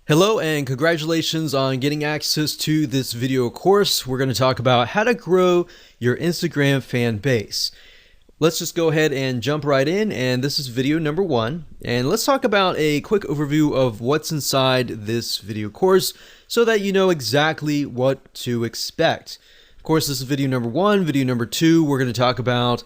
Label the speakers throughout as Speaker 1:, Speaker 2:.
Speaker 1: Hello and congratulations on getting access to this video course. We're going to talk about how to grow your Instagram fan base. Let's just go ahead and jump right in, and this is video number 1. And let's talk about a quick overview of what's inside this video course so that you know exactly what to expect. Of course, this is video number 1. Video number 2, we're going to talk about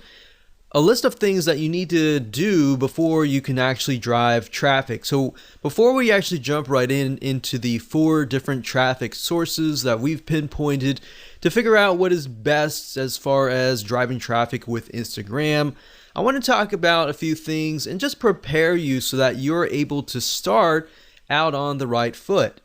Speaker 1: a list of things that you need to do before you can actually drive traffic. So before we actually jump right into the 4 different traffic sources that we've pinpointed to figure out what is best as far as driving traffic with Instagram, I want to talk about a few things and just prepare you so that you're able to start out on the right foot.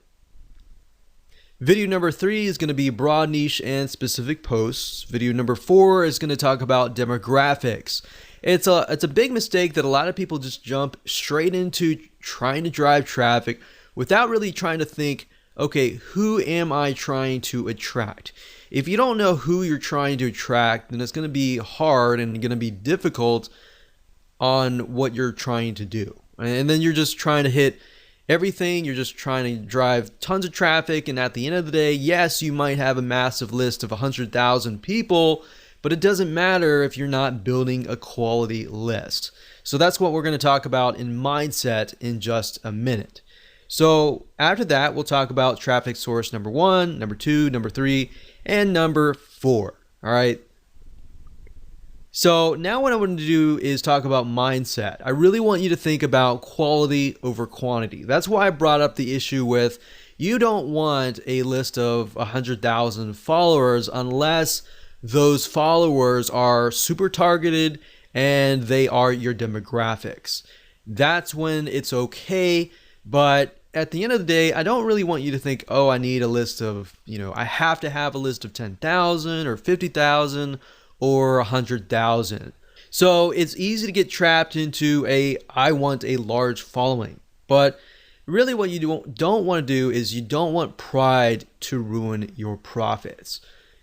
Speaker 1: Video number 3 is going to be broad niche and specific posts. Video number 4 is going to talk about demographics. It's a big mistake that a lot of people just jump straight into trying to drive traffic without really trying to think, okay, who am I trying to attract? If you don't know who you're trying to attract, then it's going to be hard and going to be difficult on what you're trying to do. And then you're just trying to hit everything. You're just trying to drive tons of traffic, and at the end of the day, yes, you might have a massive list of 100,000 people, but it doesn't matter if you're not building a quality list. So that's what we're going to talk about in mindset in just a minute. So after that, we'll talk about traffic source number 1, number 2, number 3, and number 4. All right. So now what I want to do is talk about mindset. I really want you to think about quality over quantity. That's why I brought up the issue with you don't want a list of 100,000 followers unless those followers are super targeted and they are your demographics. That's when it's okay. But at the end of the day, I don't really want you to think, oh, I need a list of, I have to have a list of 10,000 or 50,000 or 100,000. So it's easy to get trapped into I want a large following. But really what you don't want to do is you don't want pride to ruin your profits.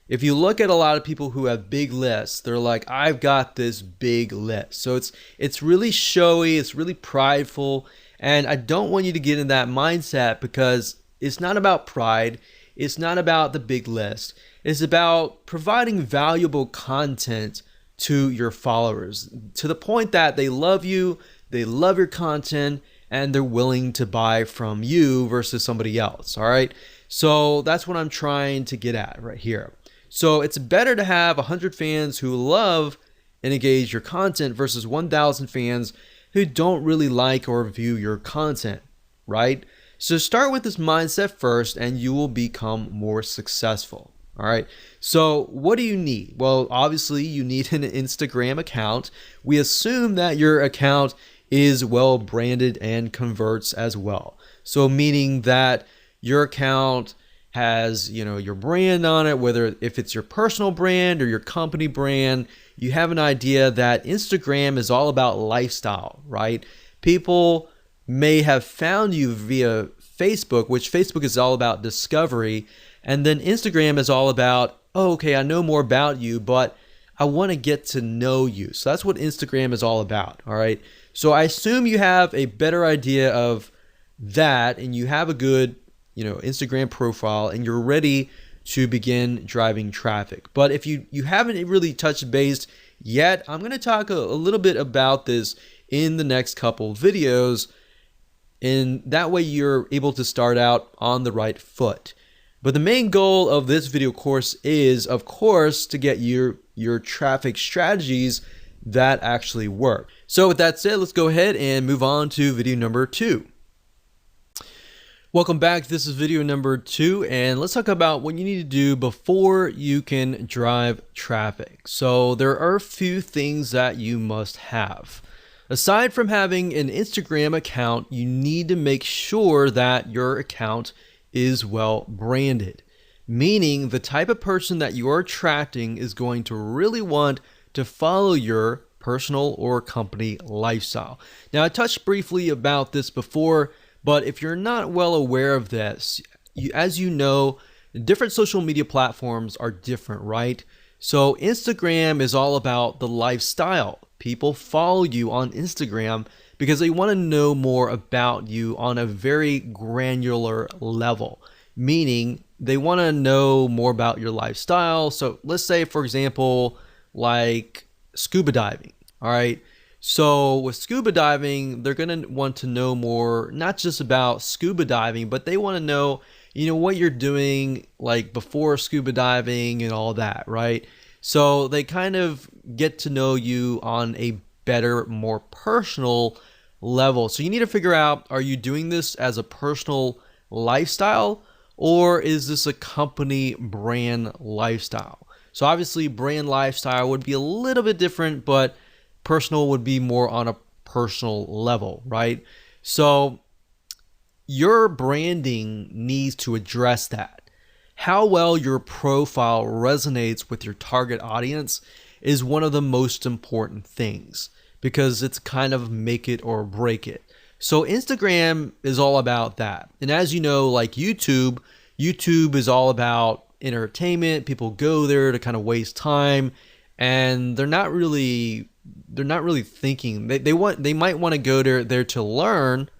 Speaker 1: If you look at a lot of people who have big lists, they're like, I've got this big list. So it's really showy, it's really prideful, and I don't want you to get in that mindset because it's not about pride, it's not about the big list. It's about providing valuable content to your followers to the point that they love you, they love your content, and they're willing to buy from you versus somebody else. All right. So that's what I'm trying to get at right here. So it's better to have 100 fans who love and engage your content versus 1,000 fans who don't really like or view your content, right? So start with this mindset first and you will become more successful. All right. So what do you need? Well, obviously you need an Instagram account. We assume that your account is well branded and converts as well. So meaning that your account has, your brand on it, whether if it's your personal brand or your company brand, you have an idea that Instagram is all about lifestyle, right? People may have found you via Facebook, which Facebook is all about discovery. And then Instagram is all about, oh, okay, I know more about you, but I want to get to know you. So that's what Instagram is all about. All right. So I assume you have a better idea of that and you have a good, Instagram profile and you're ready to begin driving traffic. But if you haven't really touched base yet, I'm going to talk a little bit about this in the next couple videos. And that way you're able to start out on the right foot. But the main goal of this video course is, of course, to get your traffic strategies that actually work. So with that said, let's go ahead and move on to video number 2. Welcome back. This is video number 2, and let's talk about what you need to do before you can drive traffic. So there are a few things that you must have. Aside from having an Instagram account, you need to make sure that your account is well branded, meaning the type of person that you are attracting is going to really want to follow your personal or company lifestyle. Now, I touched briefly about this before, but if you're not well aware of this, as you know, different social media platforms are different, right? So Instagram is all about the lifestyle. People follow you on Instagram because they want to know more about you on a very granular level, meaning they want to know more about your lifestyle. So let's say, for example, like scuba diving. All right. So with scuba diving, they're going to want to know more, not just about scuba diving, but they want to know, what you're doing like before scuba diving and all that, right? So they kind of get to know you on a better, more personal level. So you need to figure out, are you doing this as a personal lifestyle, or is this a company brand lifestyle? So obviously brand lifestyle would be a little bit different, but personal would be more on a personal level, right? So your branding needs to address that. How well your profile resonates with your target audience is one of the most important things, because it's kind of make it or break it. So Instagram is all about that. And as you know, like YouTube is all about entertainment. People go there to kind of waste time, and they're not really thinking. They might want to go there to learn,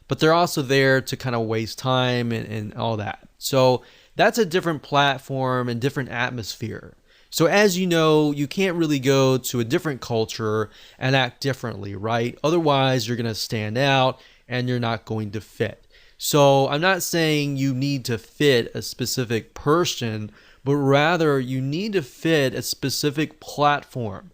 Speaker 1: but they're also there to kind of waste time and all that. So that's a different platform and different atmosphere. So as you know, you can't really go to a different culture and act differently, right? Otherwise, you're going to stand out and you're not going to fit. So I'm not saying you need to fit a specific person, but rather you need to fit a specific platform.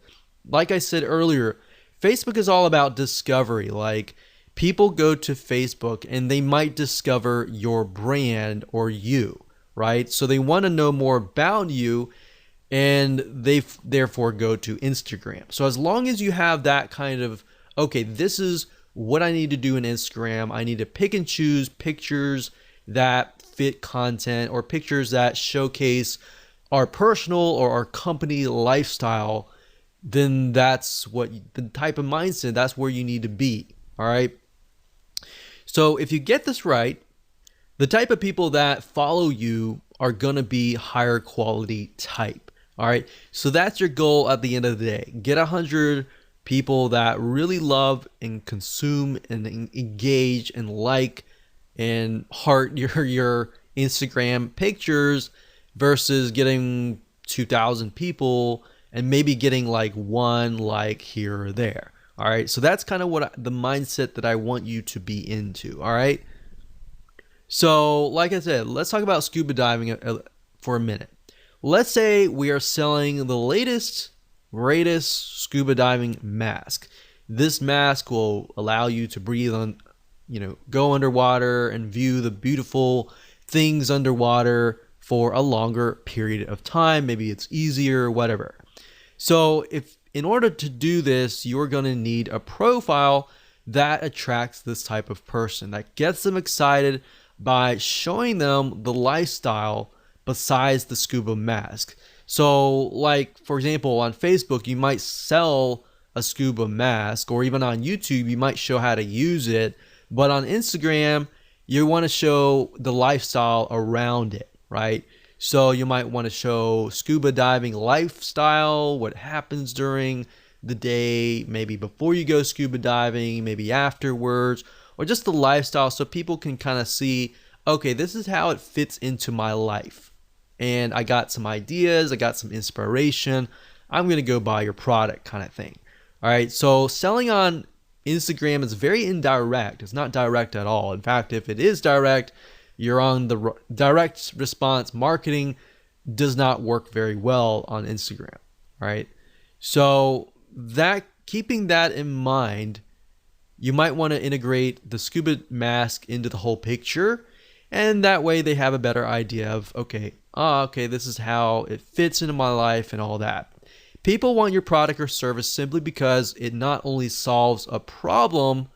Speaker 1: Like I said earlier, Facebook is all about discovery. Like, people go to Facebook and they might discover your brand or you, right? So they want to know more about you, and they therefore go to Instagram. So as long as you have that kind of, okay, this is what I need to do in Instagram. I need to pick and choose pictures that fit content, or pictures that showcase our personal or our company lifestyle, then that's what the type of mindset, that's where you need to be. All right. So if you get this right, the type of people that follow you are going to be higher quality type. All right. So that's your goal at the end of the day. Get 100 people that really love and consume and engage and like and heart your Instagram pictures, versus getting 2,000 people and maybe getting like one like here or there. All right. So that's kind of the mindset that I want you to be into. All right. So like I said, let's talk about scuba diving for a minute. Let's say we are selling the latest, greatest scuba diving mask. This mask will allow you to breathe on, go underwater and view the beautiful things underwater for a longer period of time. Maybe it's easier, whatever. So in order to do this, you're going to need a profile that attracts this type of person, that gets them excited by showing them the lifestyle besides the scuba mask. So like, for example, on Facebook, you might sell a scuba mask, or even on YouTube, you might show how to use it. But on Instagram, you want to show the lifestyle around it, right? So you might want to show scuba diving lifestyle, what happens during the day, maybe before you go scuba diving, maybe afterwards, or just the lifestyle, so people can kind of see, okay, this is how it fits into my life. And I got some ideas, I got some inspiration, I'm going to go buy your product, kind of thing. All right, so selling on Instagram is very indirect. It's not direct at all. In fact, if it is direct, you're on the direct response marketing does not work very well on Instagram, right? So that, keeping that in mind, you might want to integrate the scuba mask into the whole picture, and that way they have a better idea of, okay, this is how it fits into my life and all that. People want your product or service simply because it not only solves a problem,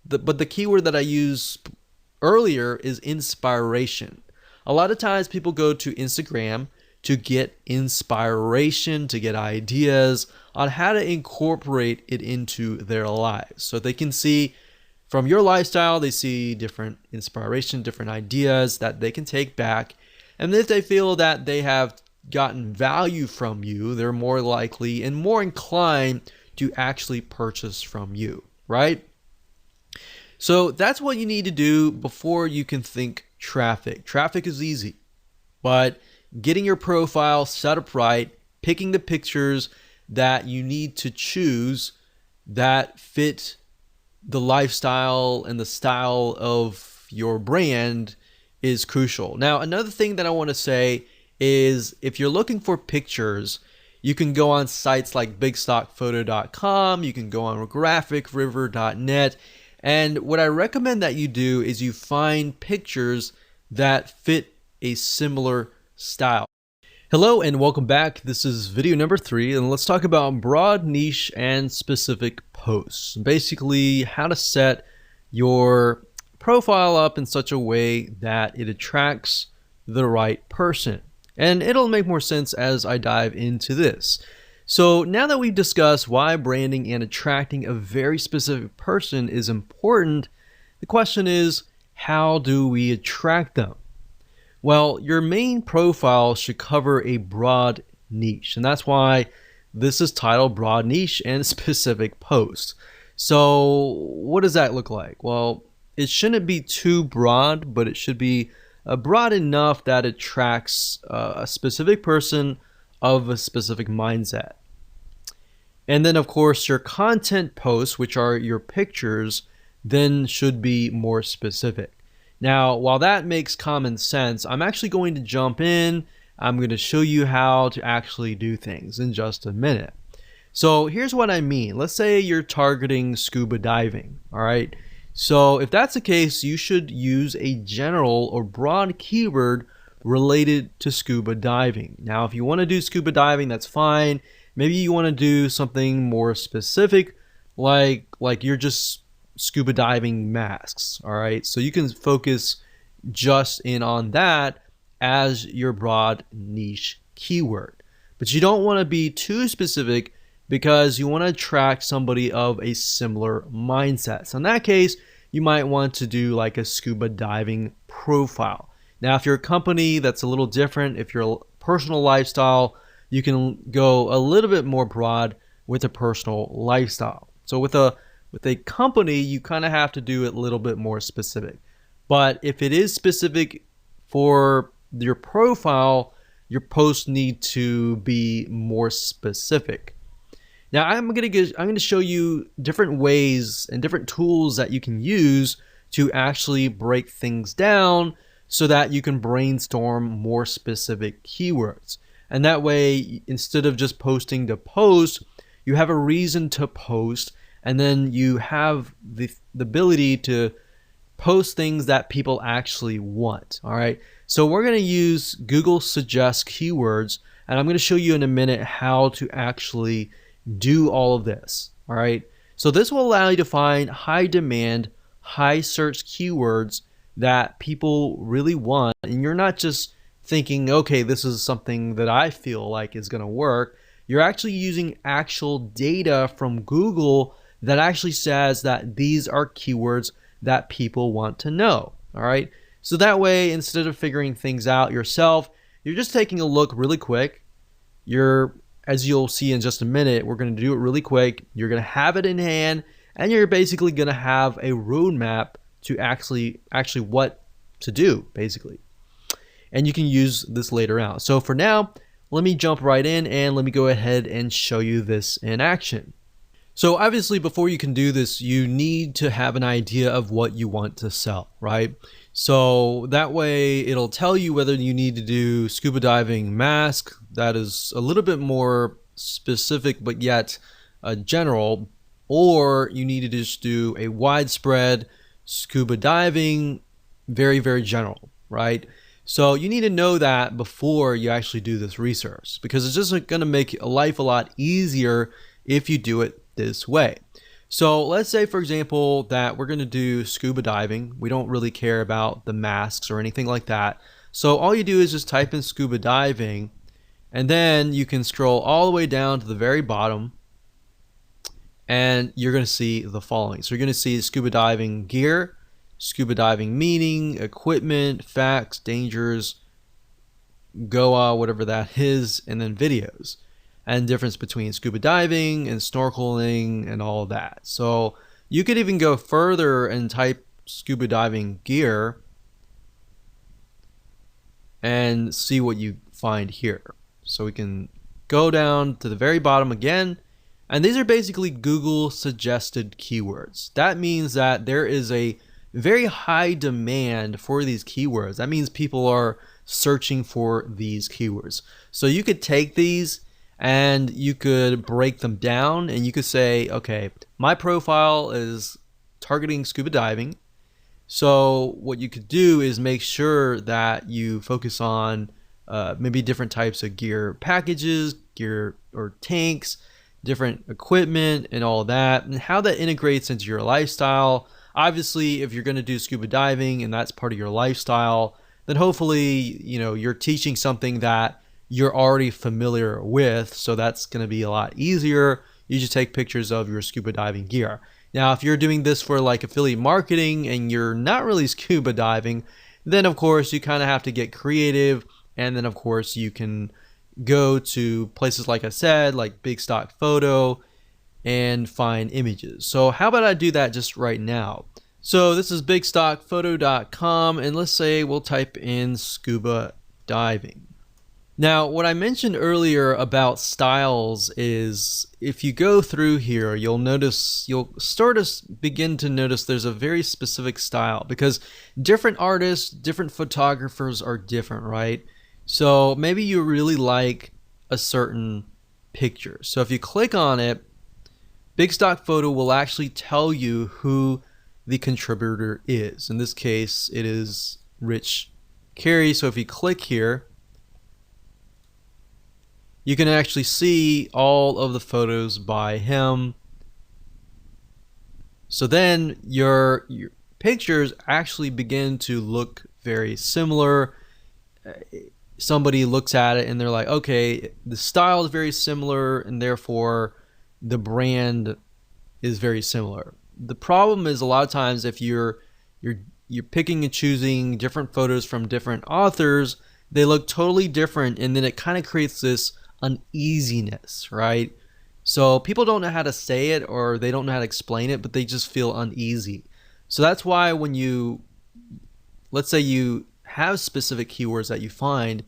Speaker 1: but the keyword that I used earlier is inspiration. A lot of times people go to Instagram to get inspiration, to get ideas on how to incorporate it into their lives. So they can see from your lifestyle, they see different inspiration, different ideas that they can take back. And if they feel that they have gotten value from you, they're more likely and more inclined to actually purchase from you, right? So that's what you need to do before you can think traffic. Traffic is easy, but getting your profile set up right, picking the pictures that you need to choose that fit the lifestyle and the style of your brand is crucial. Now, another thing that I want to say is if you're looking for pictures, you can go on sites like bigstockphoto.com, you can go on graphicriver.net, and what I recommend that you do is you find pictures that fit a similar style. Hello and welcome back. This is video number 3, and let's talk about broad, niche, and specific posts. Basically, how to set your profile up in such a way that it attracts the right person. And it'll make more sense as I dive into this. So now that we've discussed why branding and attracting a very specific person is important, the question is, how do we attract them? Well, your main profile should cover a broad niche, and that's why this is titled Broad Niche and Specific Post. So what does that look like? Well, it shouldn't be too broad, but it should be broad enough that it attracts a specific person of a specific mindset. And then, of course, your content posts, which are your pictures, then should be more specific. Now, while that makes common sense, I'm actually going to jump in. I'm going to show you how to actually do things in just a minute. So here's what I mean. Let's say you're targeting scuba diving, all right? So if that's the case, you should use a general or broad keyword related to scuba diving. Now, if you want to do scuba diving, that's fine. Maybe you want to do something more specific, like you're just scuba diving masks, all right? So you can focus just in on that as your broad niche keyword. But you don't want to be too specific because you want to attract somebody of a similar mindset. So in that case, you might want to do like a scuba diving profile. Now, if you're a company, that's a little different. If you're a personal lifestyle, you can go a little bit more broad with a personal lifestyle. So with a company, you kind of have to do it a little bit more specific. But if it is specific for your profile, your posts need to be more specific. Now, I'm going to show you different ways and different tools that you can use to actually break things down so that you can brainstorm more specific keywords. And that way, instead of just posting to post, you have a reason to post, and then you have the ability to post things that people actually want. All right. So we're going to use Google Suggest keywords, and I'm going to show you in a minute how to actually do all of this. All right. So this will allow you to find high demand, high search keywords that people really want. And you're not just thinking, okay, this is something that I feel like is going to work. You're actually using actual data from Google that actually says that these are keywords that people want to know. All right. So that way, instead of figuring things out yourself, you're just taking a look really quick. As you'll see in just a minute, we're going to do it really quick. You're going to have it in hand, and you're basically going to have a roadmap to actually what to do, basically. And you can use this later out. So for now, let me jump right in and let me go ahead and show you this in action. So obviously, before you can do this, you need to have an idea of what you want to sell, right? So that way it'll tell you whether you need to do scuba diving mask, that is a little bit more specific but yet general, or you need to just do a widespread scuba diving, very, very general, right? So you need to know that before you actually do this research, because it's just going to make life a lot easier if you do it this way. So let's say, for example, that we're going to do scuba diving. We don't really care about the masks or anything like that. So all you do is just type in scuba diving, and then you can scroll all the way down to the very bottom, and you're going to see the following. So you're going to see scuba diving gear, scuba diving meaning, equipment, facts, dangers, Goa, whatever that is, and then videos, and difference between scuba diving and snorkeling and all of that. So You could even go further and type scuba diving gear and see what you find here. So we can go down to the very bottom again, and these are basically Google suggested keywords. That means that there is a very high demand for these keywords. That means people are searching for these keywords. So you could take these and you could break them down, and you could say, okay, my profile is targeting scuba diving. So what you could do is make sure that you focus on maybe different types of gear packages, gear or tanks, different equipment and all that, and how that integrates into your lifestyle. Obviously, if you're going to do scuba diving and that's part of your lifestyle, then hopefully, you're teaching something that you're already familiar with. So that's going to be a lot easier. You just take pictures of your scuba diving gear. Now, if you're doing this for like affiliate marketing and you're not really scuba diving, then of course you kind of have to get creative. And then of course you can go to places like I said, like Big Stock Photo, and find images. So how about I do that just right now? So this is bigstockphoto.com, and let's say we'll type in scuba diving. Now, what I mentioned earlier about styles is if you go through here, you'll start to begin to notice there's a very specific style, because different artists, different photographers are different, right? So maybe you really like a certain picture. So if you click on it, Big Stock Photo will actually tell you who the contributor is. In this case, it is Rich Carey. So if you click here, you can actually see all of the photos by him. So then your pictures actually begin to look very similar. Somebody looks at it and they're like, okay, the style is very similar and therefore the brand is very similar. The problem is a lot of times if you're picking and choosing different photos from different authors, they look totally different, and then it kind of creates this uneasiness, right? So people don't know how to say it, or they don't know how to explain it, but they just feel uneasy. So that's why when let's say you have specific keywords that you find,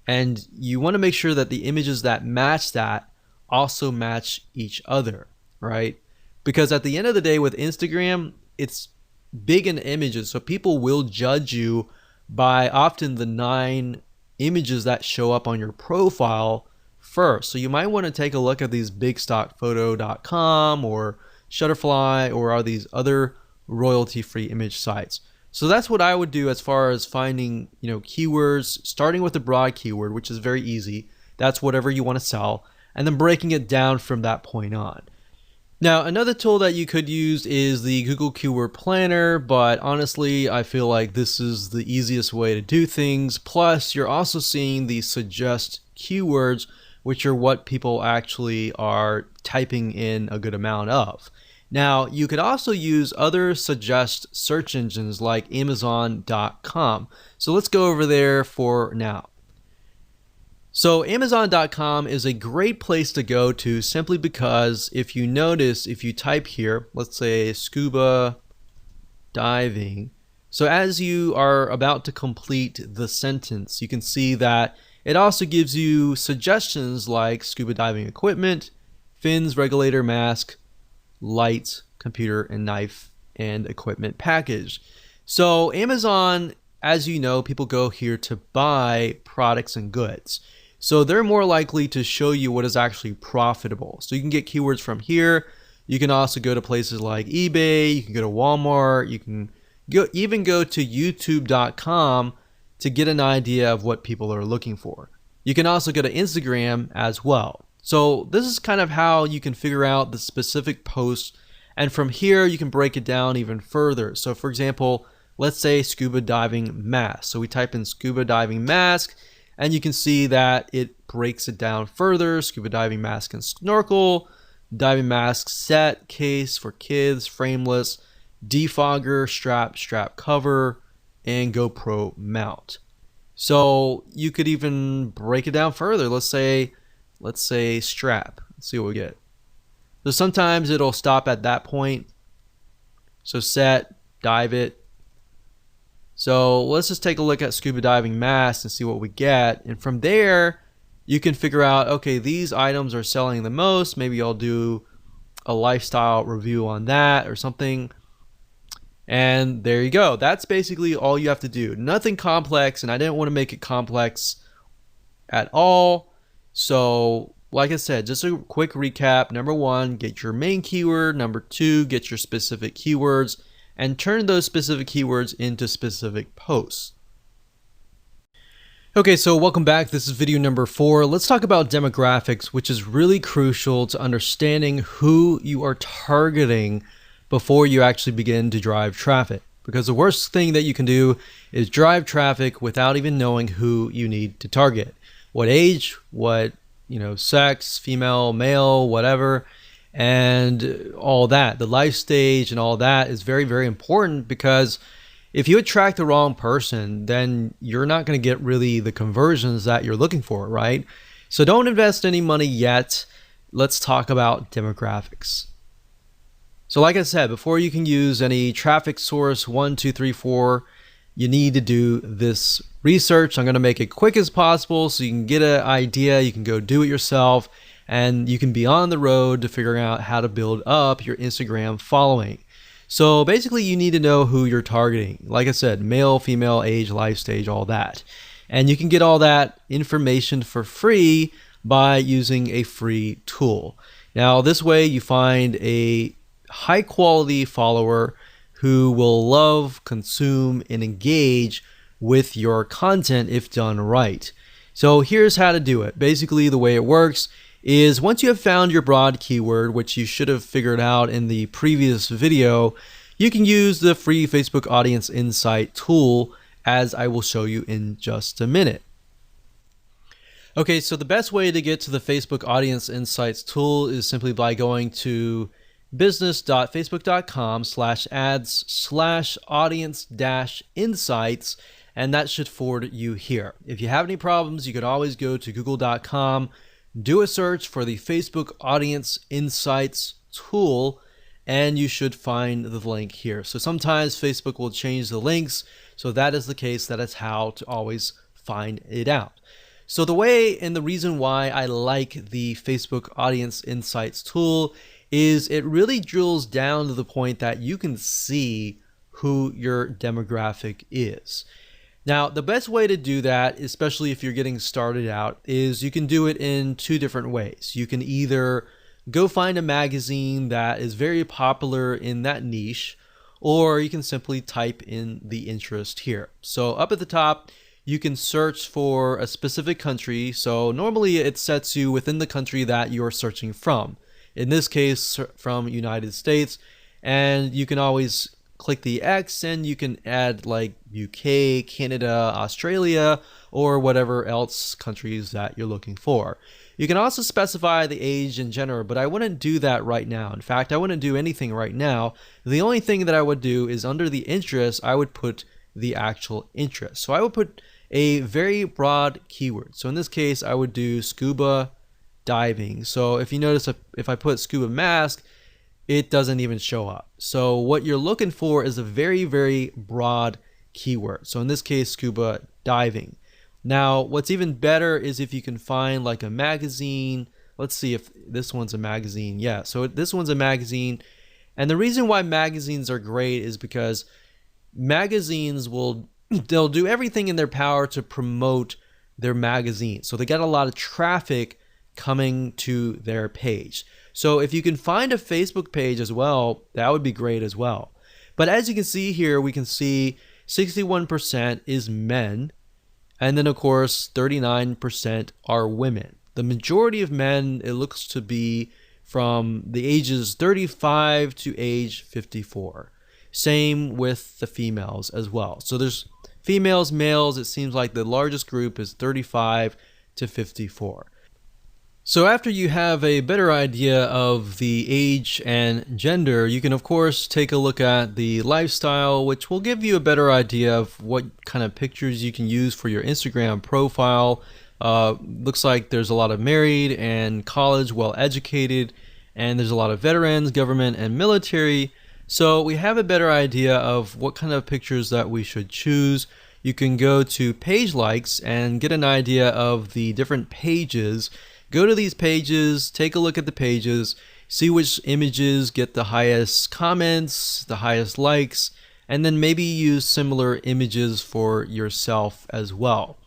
Speaker 1: and you want to make sure that the images that match that also match each other, right? Because at the end of the day with Instagram, it's big in images, so people will judge you by often the 9 images that show up on your profile first. So you might want to take a look at these bigstockphoto.com or Shutterfly or these other royalty-free image sites. So that's what I would do as far as finding, keywords, starting with the broad keyword, which is very easy. That's whatever you want to sell, and then breaking it down from that point on. Now, another tool that you could use is the Google Keyword Planner, but honestly, I feel like this is the easiest way to do things. Plus, you're also seeing the suggest keywords, which are what people actually are typing in a good amount of. Now, you could also use other suggest search engines like Amazon.com. So let's go over there for now. So Amazon.com is a great place to go to simply because if you notice, if you type here, let's say scuba diving. So as you are about to complete the sentence, you can see that it also gives you suggestions like scuba diving equipment, fins, regulator, mask, light, computer, and knife and equipment package. So Amazon, as you know, people go here to buy products and goods. So they're more likely to show you what is actually profitable. So you can get keywords from here. You can also go to places like eBay. You can go to Walmart. You can even go to YouTube.com to get an idea of what people are looking for. You can also go to Instagram as well. So this is kind of how you can figure out the specific posts. And from here, you can break it down even further. So for example, let's say scuba diving mask. So we type in scuba diving mask, and you can see that it breaks it down further. Scuba diving mask and snorkel, diving mask set, case for kids, frameless, defogger, strap cover, and GoPro mount. So you could even break it down further. Let's say strap. Let's see what we get. So sometimes it'll stop at that point. So set, dive it. So let's just take a look at scuba diving masks and see what we get. And from there, you can figure out, okay, these items are selling the most. Maybe I'll do a lifestyle review on that or something. And there you go. That's basically all you have to do. Nothing complex, and I didn't want to make it complex at all. So like I said, just a quick recap. Number one, get your main keyword. Number two, get your specific keywords and turn those specific keywords into specific posts. Okay, so welcome back. This is video number 4. Let's talk about demographics, which is really crucial to understanding who you are targeting before you actually begin to drive traffic. Because the worst thing that you can do is drive traffic without even knowing who you need to target. What age, what, sex, female, male, whatever, and all that. The life stage and all that is very, very important, because if you attract the wrong person, then you're not going to get really the conversions that you're looking for, right? So don't invest any money yet. Let's talk about demographics. So like I said, before you can use any traffic source 1, 2, 3, 4, you need to do this research. I'm going to make it quick as possible so you can get an idea. You can go do it yourself, and you can be on the road to figuring out how to build up your Instagram following. So basically, you need to know who you're targeting. Like I said, male, female, age, life stage, all that. And you can get all that information for free by using a free tool. Now, this way you find a high quality follower who will love, consume, and engage with your content if done right. So here's how to do it. Basically, the way it works is once you have found your broad keyword, which you should have figured out in the previous video, you can use the free Facebook Audience Insight tool, as I will show you in just a minute. Okay, so the best way to get to the Facebook Audience Insights tool is simply by going to business.facebook.com/ads/audience-insights, and that should forward you here. If you have any problems, you could always go to google.com, do a search for the Facebook Audience Insights tool, and you should find the link here. So sometimes Facebook will change the links, so that is the case. That is how to always find it out. So the way and the reason why I like the Facebook Audience Insights tool is it really drills down to the point that you can see who your demographic is. Now, the best way to do that, especially if you're getting started out, is you can do it in 2 different ways. You can either go find a magazine that is very popular in that niche, or you can simply type in the interest here. So up at the top, you can search for a specific country. So normally it sets you within the country that you're searching from. In this case, from United States, and you can always click the X and you can add like UK, Canada, Australia, or whatever else countries that you're looking for. You can also specify the age and gender, but I wouldn't do that right now. In fact, I wouldn't do anything right now. The only thing that I would do is under the interest, I would put the actual interest. So I would put a very broad keyword. So in this case, I would do scuba diving. So if you notice, if I put scuba mask, it doesn't even show up. So what you're looking for is a very, very broad keyword. So in this case, scuba diving. Now, what's even better is if you can find like a magazine. Let's see if this one's a magazine. Yeah, so this one's a magazine. And the reason why magazines are great is because magazines they'll do everything in their power to promote their magazine. So they get a lot of traffic coming to their page. So if you can find a Facebook page as well, that would be great as well. But as you can see here, we can see 61% is men, and then of course 39% are women. The majority of men, it looks to be from the ages 35 to age 54. Same with the females as well. So there's females, males, it seems like the largest group is 35 to 54. So after you have a better idea of the age and gender, you can of course take a look at the lifestyle, which will give you a better idea of what kind of pictures you can use for your Instagram profile. Looks like there's a lot of married and college, well educated, and there's a lot of veterans, government, and military. So we have a better idea of what kind of pictures that we should choose. You can go to page likes and get an idea of the different pages. Go to these pages, take a look at the pages, see which images get the highest comments, the highest likes, and then maybe use similar images for yourself as well.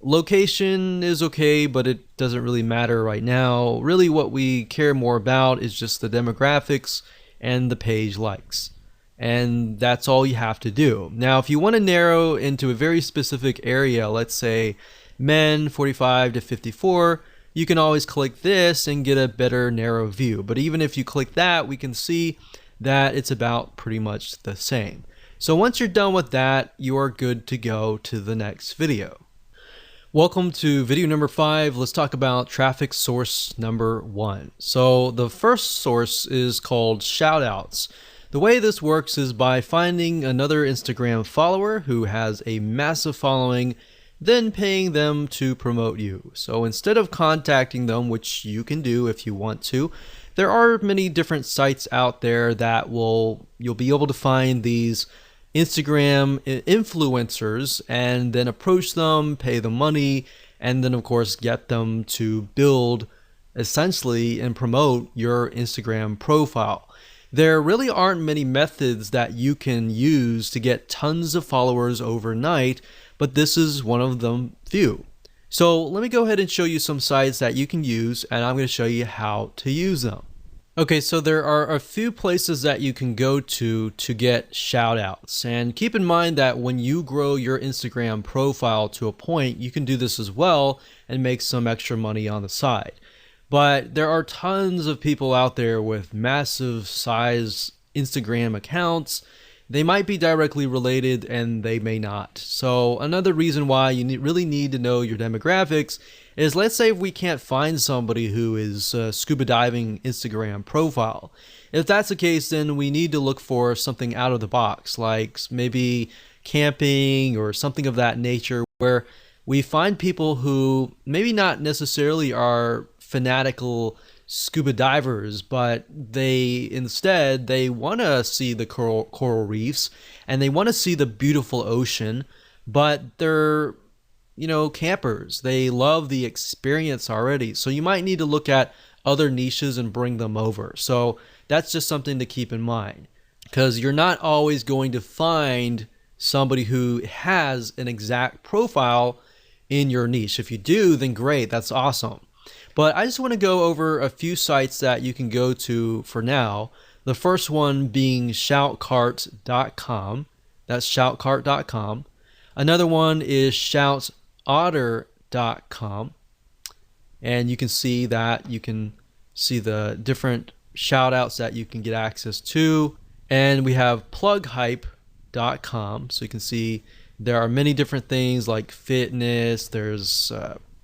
Speaker 1: Location is okay, but it doesn't really matter right now. Really what we care more about is just the demographics and the page likes. And that's all you have to do. Now, if you want to narrow into a very specific area, let's say men 45 to 54, you can always click this and get a better narrow view. But even if you click that, we can see that it's about pretty much the same. So once you're done with that, you are good to go to the next video. Welcome to video number 5. Let's talk about traffic source number 1. So the first source is called shoutouts. The way this works is by finding another Instagram follower who has a massive following, then paying them to promote you. So instead of contacting them, which you can do if you want to, there are many different sites out there that you'll be able to find these Instagram influencers and then approach them, pay them money, and then of course get them to build essentially and promote your Instagram profile. There really aren't many methods that you can use to get tons of followers overnight, but this is one of them few. So let me go ahead and show you some sites that you can use, and I'm going to show you how to use them. Okay, so there are a few places that you can go to get shout outs. And keep in mind that when you grow your Instagram profile to a point, you can do this as well and make some extra money on the side. But there are tons of people out there with massive size Instagram accounts. They might be directly related and they may not. So another reason why you really need to know your demographics is, let's say if we can't find somebody who is scuba diving Instagram profile. If that's the case, then we need to look for something out of the box, like maybe camping or something of that nature, where we find people who maybe not necessarily are fanatical scuba divers, but they want to see the coral reefs and they want to see the beautiful ocean, but they're campers. They love the experience already. So you might need to look at other niches and bring them over. So that's just something to keep in mind, because you're not always going to find somebody who has an exact profile in your niche. If you do, then great, that's awesome. But I just want to go over a few sites that you can go to for now. The first one being shoutcart.com. That's shoutcart.com. Another one is shoutotter.com. And you can see that you can see the different shout outs that you can get access to. And we have plughype.com. So you can see there are many different things like fitness, there's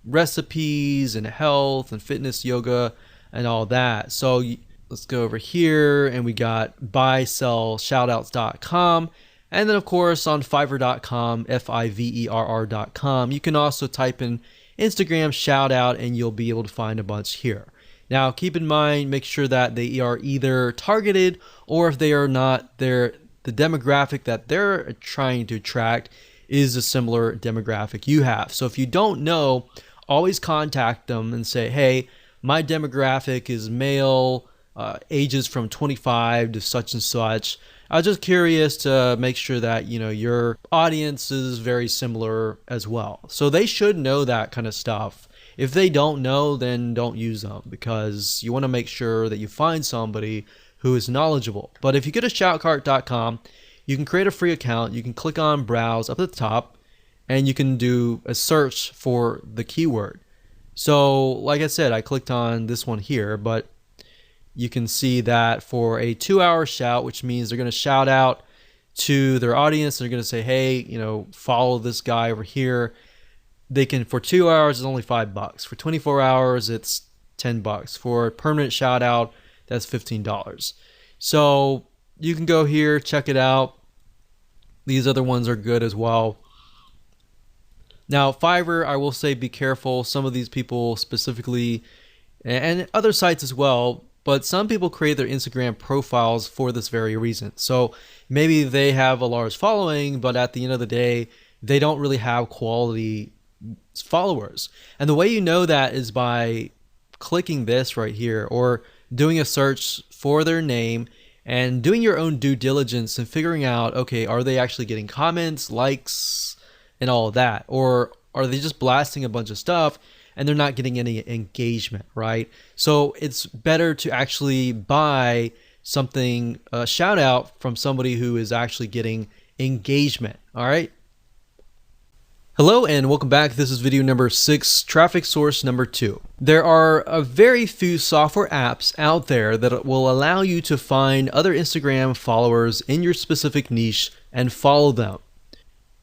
Speaker 1: recipes and health and fitness, yoga and all that. So let's go over here and we got buy sell shoutouts.com, and then of course on fiverr.com, fiverr.com, you can also type in Instagram shout out and you'll be able to find a bunch here. Now keep in mind, make sure that they are either targeted, or if they are not, the demographic that they're trying to attract is a similar demographic you have. So if you don't know, always contact them and say, hey, my demographic is male, ages from 25 to such and such. I was just curious to make sure that your audience is very similar as well. So they should know that kind of stuff. If they don't know, then don't use them, because you want to make sure that you find somebody who is knowledgeable. But if you go to shoutcart.com, you can create a free account. You can click on browse up at the top, and you can do a search for the keyword. So like I said, I clicked on this one here, but you can see that for a 2-hour shout, which means they're going to shout out to their audience. They're going to say, hey, follow this guy over here. They can, for 2 hours, it's only $5. For 24 hours, it's $10. For a permanent shout out, that's $15. So you can go here, check it out. These other ones are good as well. Now, Fiverr, I will say be careful. Some of these people specifically, and other sites as well, but some people create their Instagram profiles for this very reason. So maybe they have a large following, but at the end of the day, they don't really have quality followers. And the way you know that is by clicking this right here or doing a search for their name and doing your own due diligence and figuring out, okay, are they actually getting comments, likes, and all of that? Or are they just blasting a bunch of stuff and they're not getting any engagement, right? So it's better to actually buy something, a shout out from somebody who is actually getting engagement, all right? Hello and welcome back. This is video number 6, traffic source number 2. There are a very few software apps out there that will allow you to find other Instagram followers in your specific niche and follow them.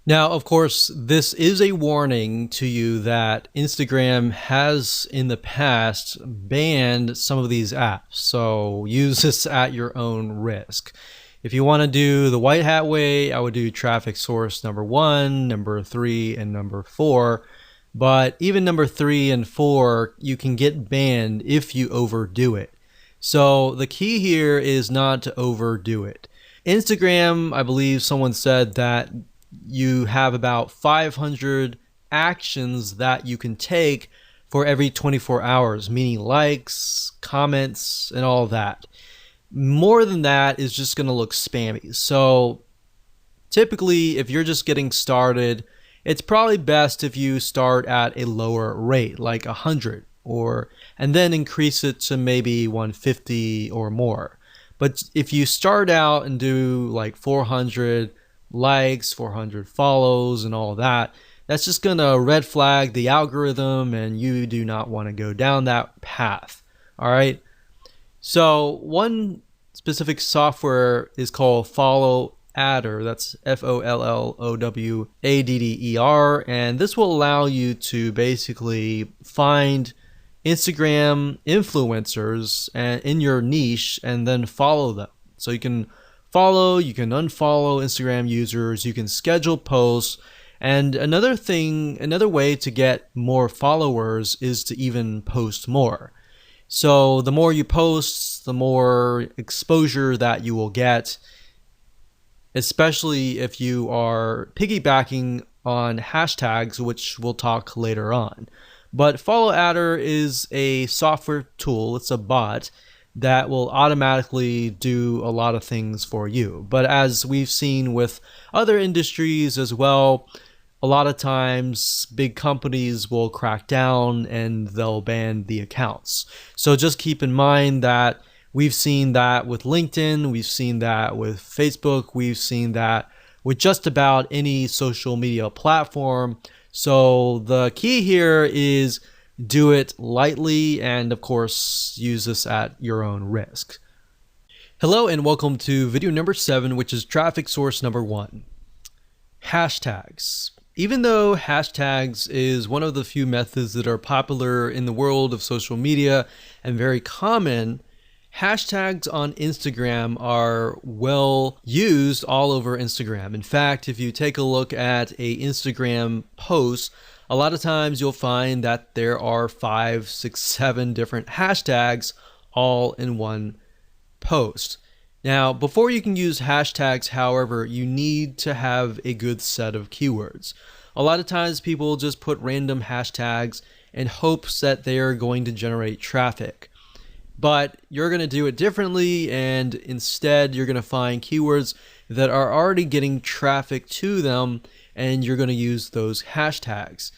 Speaker 1: Now, of course, this is a warning to you that Instagram has in the past banned some of these apps, so use this at your own risk. If you want to do the white hat way, I would do traffic source number 1, number 3, and number 4. But even number 3 and 4, you can get banned if you overdo it. So the key here is not to overdo it. Instagram, I believe someone said that you have about 500 actions that you can take for every 24 hours, meaning likes, comments, and all that. More than that is just going to look spammy. So typically, if you're just getting started, it's probably best if you start at a lower rate, like 100, and then increase it to maybe 150 or more. But if you start out and do like 400 likes, 400 follows, and all that, that's just going to red flag the algorithm, and you do not want to go down that path. All right. So one specific software is called Follow Adder. That's FOLLOWADDER, and this will allow you to basically find Instagram influencers in your niche and then follow them. So you can follow, you can unfollow Instagram users, you can schedule posts, and another way to get more followers is to even post more. So the more you post, the more exposure that you will get, especially if you are piggybacking on hashtags, which we'll talk later on. But Follow Adder is a software tool, it's a bot that will automatically do a lot of things for you. But as we've seen with other industries as well, a lot of times big companies will crack down and they'll ban the accounts. So just keep in mind that we've seen that with LinkedIn, we've seen that with Facebook, we've seen that with just about any social media platform. So the key here is do it lightly and of course use this at your own risk. Hello and welcome to video number 7, which is traffic source number 1. Hashtags. Even though hashtags is one of the few methods that are popular in the world of social media and very common, hashtags on Instagram are well used all over Instagram. In fact, if you take a look at a Instagram post, a lot of times you'll find that there are 5, 6, 7 different hashtags all in one post. Now, before you can use hashtags, however, you need to have a good set of keywords. A lot of times people just put random hashtags in hopes that they are going to generate traffic. But you're going to do it differently, and instead you're going to find keywords that are already getting traffic to them, and you're going to use those hashtags.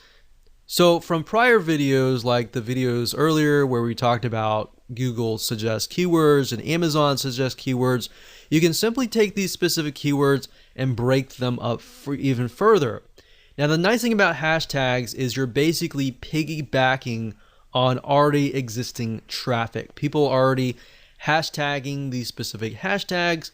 Speaker 1: So from prior videos, like the videos earlier where we talked about Google suggest keywords and Amazon suggest keywords, you can simply take these specific keywords and break them up for even further. Now, the nice thing about hashtags is you're basically piggybacking on already existing traffic. People are already hashtagging these specific hashtags.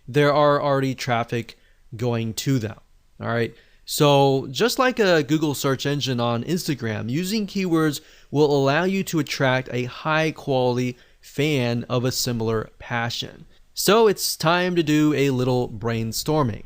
Speaker 1: There are already traffic going to them. All right. So just like a Google search engine on Instagram, using keywords will allow you to attract a high quality fan of a similar passion. So it's time to do a little brainstorming.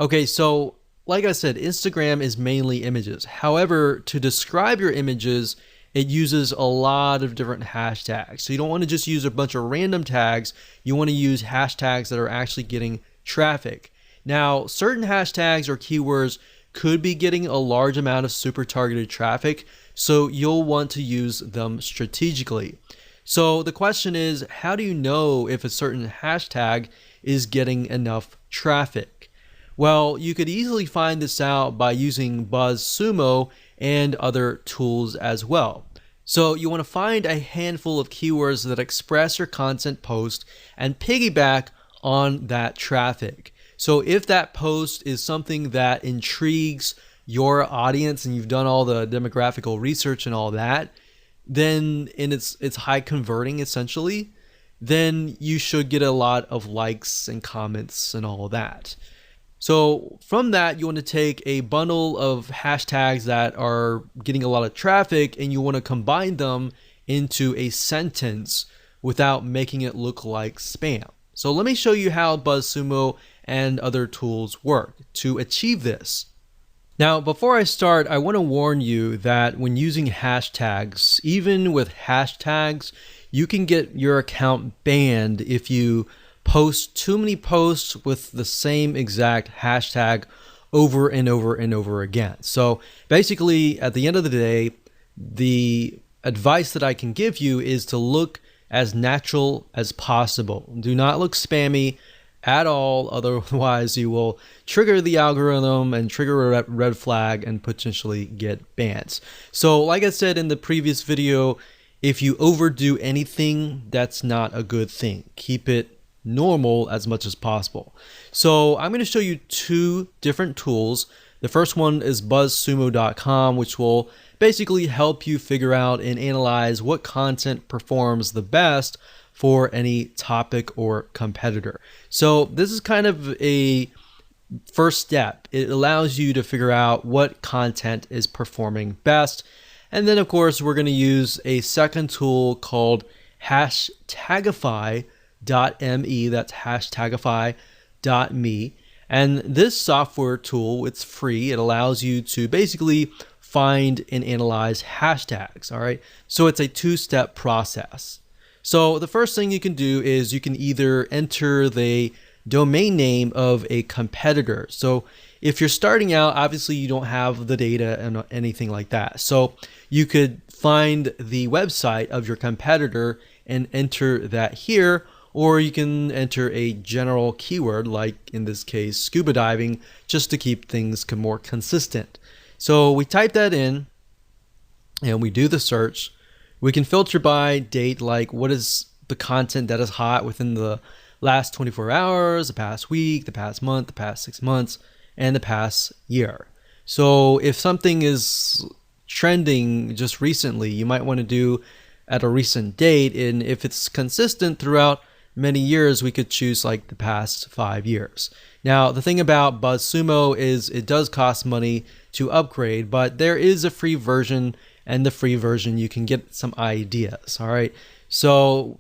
Speaker 1: Okay, so like I said, Instagram is mainly images. However, to describe your images it uses a lot of different hashtags. So you don't want to just use a bunch of random tags. You want to use hashtags that are actually getting traffic. Now, certain hashtags or keywords could be getting a large amount of super targeted traffic, so you'll want to use them strategically. So the question is, how do you know if a certain hashtag is getting enough traffic? Well, you could easily find this out by using BuzzSumo and other tools as well. So you want to find a handful of keywords that express your content post and piggyback on that traffic. So if that post is something that intrigues your audience and you've done all the demographical research and all that, then it's high converting essentially, then you should get a lot of likes and comments and all that. So from that, you want to take a bundle of hashtags that are getting a lot of traffic and you want to combine them into a sentence without making it look like spam. So let me show you how BuzzSumo and other tools work to achieve this. Now, before I start, I want to warn you that when using hashtags, even with hashtags, you can get your account banned if you post too many posts with the same exact hashtag over and over and over again. So basically, at the end of the day, the advice that I can give you is to look as natural as possible. Do not look spammy at all, otherwise you will trigger the algorithm and trigger a red flag and potentially get bans. So like I said in the previous video, if you overdo anything, that's not a good thing. Keep it normal as much as possible. So I'm going to show you two different tools. The first one is buzzsumo.com, which will basically help you figure out and analyze what content performs the best for any topic or competitor. So this is kind of a first step. It allows you to figure out what content is performing best. And then of course, we're going to use a second tool called hashtagify.me. That's hashtagify.me. And this software tool, it's free. It allows you to basically find and analyze hashtags. All right. So it's a two-step process. So the first thing you can do is you can either enter the domain name of a competitor. So if you're starting out, obviously you don't have the data and anything like that. So you could find the website of your competitor and enter that here, or you can enter a general keyword, like in this case, scuba diving, just to keep things more consistent. So we type that in and we do the search. We can filter by date, like what is the content that is hot within the last 24 hours, the past week, the past month, the past 6 months, and the past year. So if something is trending just recently, you might want to do at a recent date. And if it's consistent throughout many years, we could choose like the past 5 years. Now, the thing about BuzzSumo is it does cost money to upgrade, but there is a free version, and the free version you can get some ideas. All right. So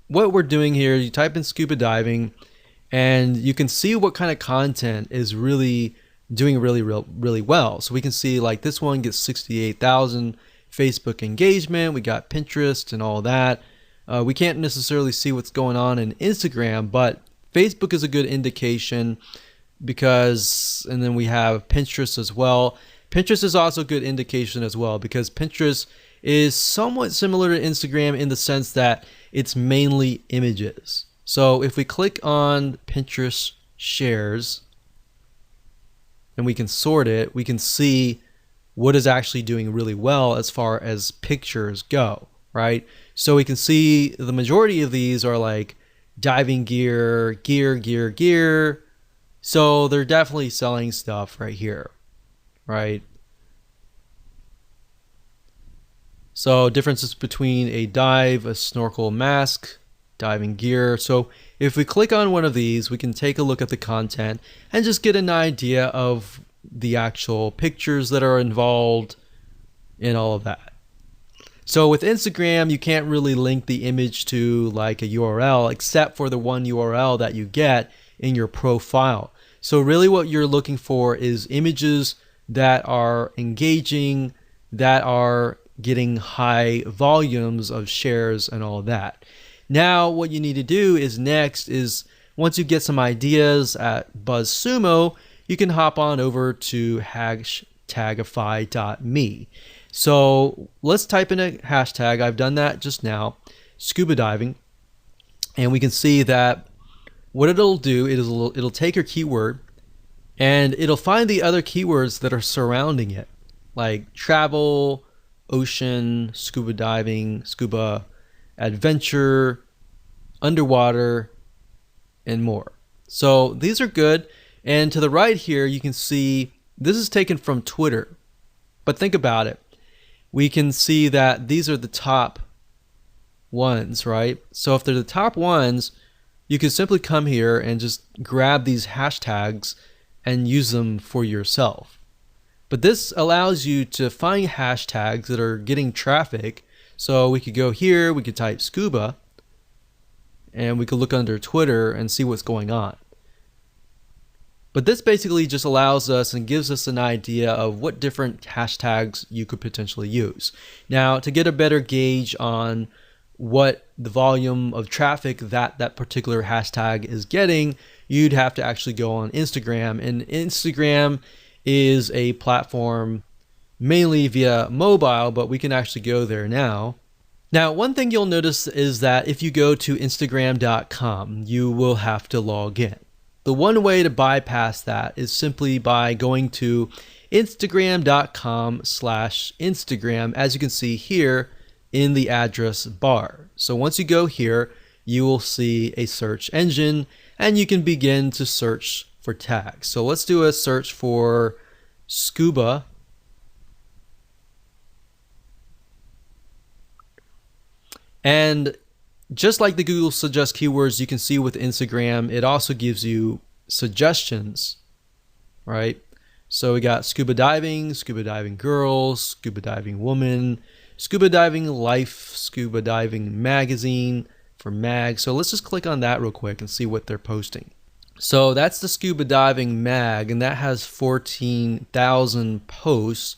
Speaker 1: what we're doing here, you type in scuba diving and you can see what kind of content is really doing really well. So we can see like this one gets 68,000 Facebook engagement. We got Pinterest and all that. We can't necessarily see what's going on in Instagram, but Facebook is a good indication because, and then we have Pinterest as well. Pinterest is also a good indication as well because Pinterest is somewhat similar to Instagram in the sense that it's mainly images. So if we click on Pinterest shares and we can sort it, we can see what is actually doing really well as far as pictures go, right? So we can see the majority of these are like diving gear. So they're definitely selling stuff right here, right? So differences between a dive, a snorkel mask, diving gear. So if we click on one of these, we can take a look at the content and just get an idea of the actual pictures that are involved in all of that. So with Instagram, you can't really link the image to like a URL except for the one URL that you get in your profile. So really what you're looking for is images that are engaging, that are getting high volumes of shares and all that. Now, what you need to do is next is once you get some ideas at BuzzSumo, you can hop on over to hashtagify.me. So let's type in a hashtag. I've done that just now, scuba diving. And we can see that what it'll do is it'll take your keyword and it'll find the other keywords that are surrounding it, like travel, ocean, scuba diving, scuba adventure, underwater, and more. So these are good. And to the right here, you can see this is taken from Twitter. But think about it. We can see that these are the top ones, right? So if they're the top ones, you can simply come here and just grab these hashtags and use them for yourself. But this allows you to find hashtags that are getting traffic. So we could go here, we could type scuba, and we could look under Twitter and see what's going on. But this basically just allows us and gives us an idea of what different hashtags you could potentially use. Now, to get a better gauge on what the volume of traffic that particular hashtag is getting, you'd have to actually go on Instagram. And Instagram is a platform mainly via mobile, but we can actually go there now. Now, one thing you'll notice is that if you go to Instagram.com, you will have to log in. The one way to bypass that is simply by going to Instagram.com/Instagram, as you can see here in the address bar. So once you go here, you will see a search engine and you can begin to search for tags. So let's do a search for scuba. And just like the Google Suggest keywords, you can see with Instagram, it also gives you suggestions, right? So we got scuba diving girls, scuba diving woman, scuba diving life, scuba diving magazine for mag. So let's just click on that real quick and see what they're posting. So that's the scuba diving mag, and that has 14,000 posts.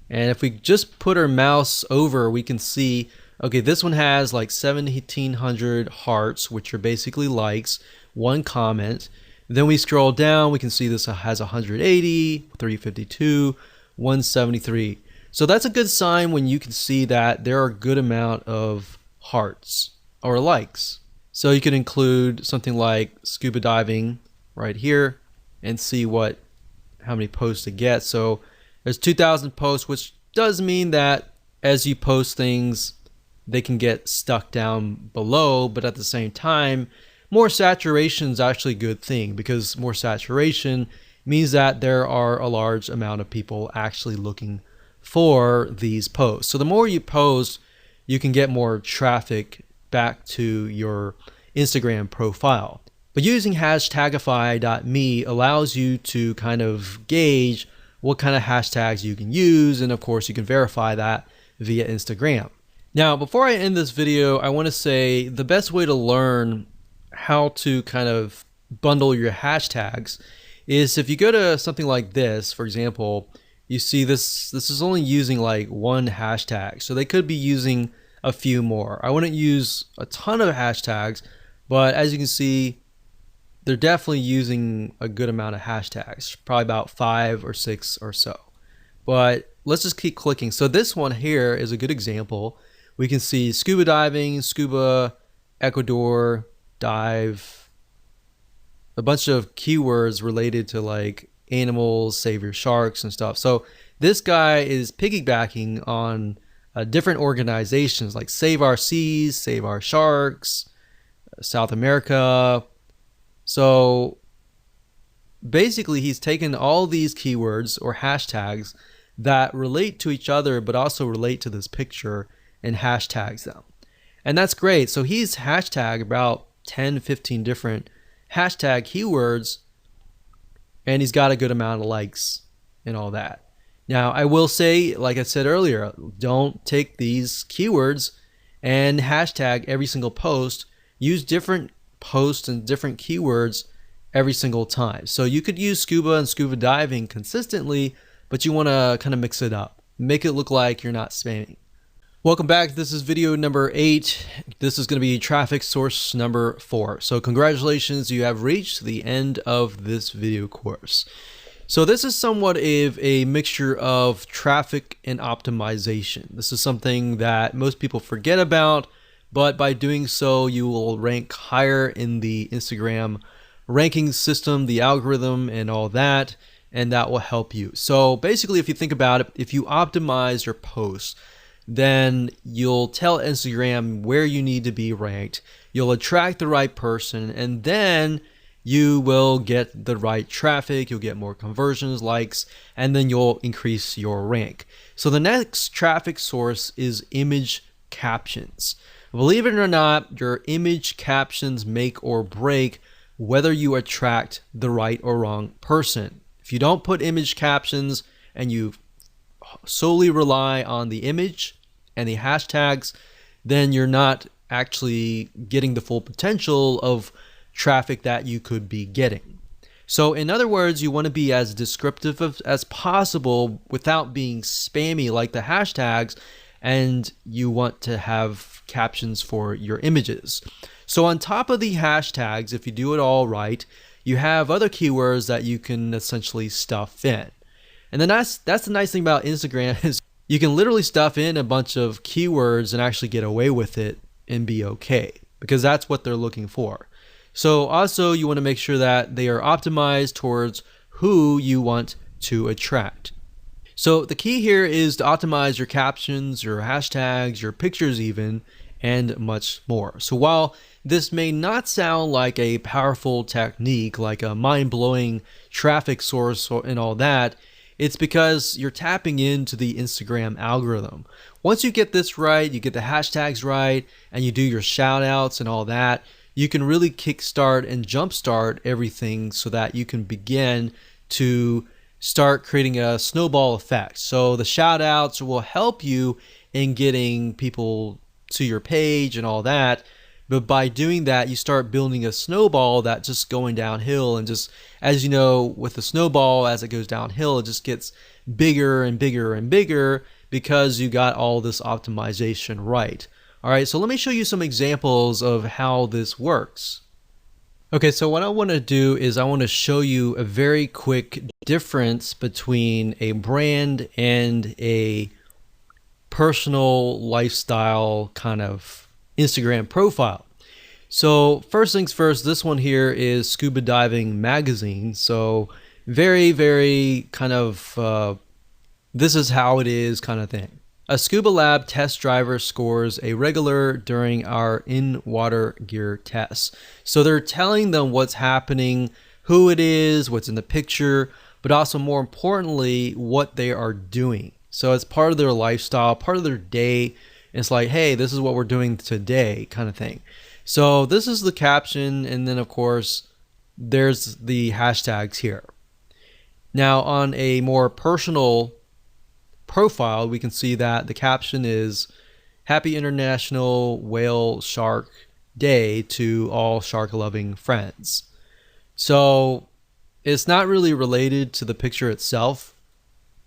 Speaker 1: And if we just put our mouse over, we can see, okay, this one has like 1,700 hearts, which are basically likes, one comment. Then we scroll down, we can see this has 180, 352, 173. So that's a good sign when you can see that there are a good amount of hearts or likes. So you can include something like scuba diving right here and see how many posts it gets. So there's 2,000 posts, which does mean that as you post things, they can get stuck down below, but at the same time, more saturation is actually a good thing, because more saturation means that there are a large amount of people actually looking for these posts. So the more you post, you can get more traffic back to your Instagram profile. But using hashtagify.me allows you to kind of gauge what kind of hashtags you can use, and of course you can verify that via Instagram. Now, before I end this video, I want to say the best way to learn how to kind of bundle your hashtags is if you go to something like this. For example, you see this is only using like one hashtag, so they could be using a few more. I wouldn't use a ton of hashtags, but as you can see, they're definitely using a good amount of hashtags, probably about 5 or 6 or so. But let's just keep clicking. So this one here is a good example. We can see scuba diving, scuba, Ecuador, dive, a bunch of keywords related to like animals, save your sharks and stuff. So this guy is piggybacking on different organizations like Save Our Seas, Save Our Sharks, South America. So basically he's taken all these keywords or hashtags that relate to each other but also relate to this picture and hashtags them. And that's great. So he's hashtagged about 10, 15 different hashtag keywords, and he's got a good amount of likes and all that. Now, I will say, like I said earlier, don't take these keywords and hashtag every single post. Use different posts and different keywords every single time. So you could use scuba and scuba diving consistently, but you want to kind of mix it up. Make it look like you're not spamming. Welcome back. This is video number 8. This is going to be traffic source number 4. So congratulations, you have reached the end of this video course. So this is somewhat of a mixture of traffic and optimization. This is something that most people forget about, but by doing so, you will rank higher in the Instagram ranking system, the algorithm, and all that, and that will help you. So basically, if you think about it, if you optimize your posts, then you'll tell Instagram where you need to be ranked. You'll attract the right person, and then you will get the right traffic. You'll get more conversions, likes, and then you'll increase your rank. So the next traffic source is image captions. Believe it or not, your image captions make or break whether you attract the right or wrong person. If you don't put image captions and you solely rely on the image and the hashtags, then you're not actually getting the full potential of traffic that you could be getting. So in other words, you want to be as descriptive as possible without being spammy like the hashtags, and you want to have captions for your images. So on top of the hashtags, if you do it all right, you have other keywords that you can essentially stuff in. And then that's the nice thing about Instagram is you can literally stuff in a bunch of keywords and actually get away with it and be okay, because that's what they're looking for. So also you want to make sure that they are optimized towards who you want to attract. So the key here is to optimize your captions, your hashtags, your pictures even, and much more. So while this may not sound like a powerful technique, like a mind-blowing traffic source and all that, it's because you're tapping into the Instagram algorithm. Once you get this right, you get the hashtags right, and you do your shout outs and all that, you can really kickstart and jumpstart everything so that you can begin to start creating a snowball effect. So the shout outs will help you in getting people to your page and all that. But by doing that, you start building a snowball that's just going downhill. And just, as you know, with the snowball, as it goes downhill, it just gets bigger and bigger and bigger because you got all this optimization right. All right, so let me show you some examples of how this works. Okay, so what I want to do is I want to show you a very quick difference between a brand and a personal lifestyle kind of Instagram profile. So first things first, this one here is Scuba Diving Magazine. So very kind of this is how it is kind of thing. A scuba lab test driver scores a regular during our in-water gear tests. So they're telling them what's happening, who it is, what's in the picture, but also more importantly, what they are doing. So it's part of their lifestyle, part of their day. It's like, hey, this is what we're doing today kind of thing. So this is the caption, and then of course there's the hashtags here. Now on a more personal profile, we can see that the caption is Happy International Whale Shark Day to all shark loving friends. So it's not really related to the picture itself,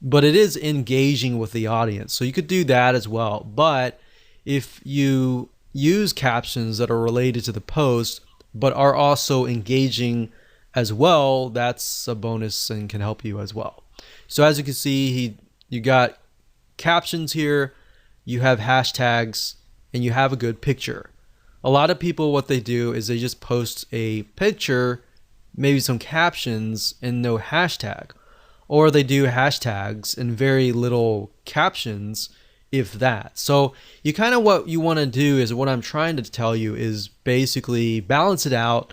Speaker 1: but it is engaging with the audience. So you could do that as well. But if you use captions that are related to the post, but are also engaging as well, that's a bonus and can help you as well. So as you can see, you got captions here, you have hashtags, and you have a good picture. A lot of people, what they do is they just post a picture, maybe some captions, and no hashtag. Or they do hashtags and very little captions, if that. So you kind of, what you want to do is, what I'm trying to tell you is basically balance it out,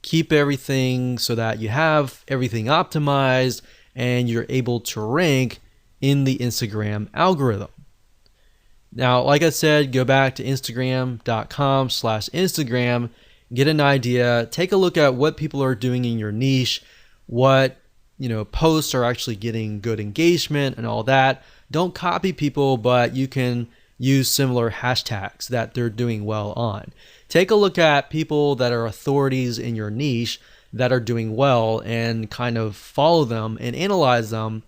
Speaker 1: keep everything so that you have everything optimized and you're able to rank in the Instagram algorithm. Now, like I said, go back to instagram.com/Instagram, get an idea, take a look at what people are doing in your niche, what posts are actually getting good engagement and all that. Don't copy people, but you can use similar hashtags that they're doing well on. Take a look at people that are authorities in your niche that are doing well and kind of follow them and analyze them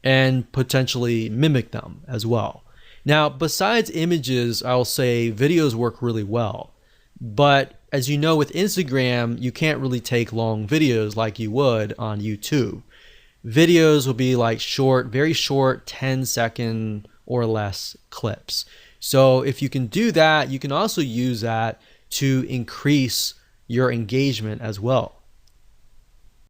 Speaker 1: and potentially mimic them as well. Now, besides images, I'll say videos work really well. But as you know, with Instagram, you can't really take long videos like you would on YouTube. Videos will be like short, very short, 10-second or less clips. So if you can do that, you can also use that to increase your engagement as well.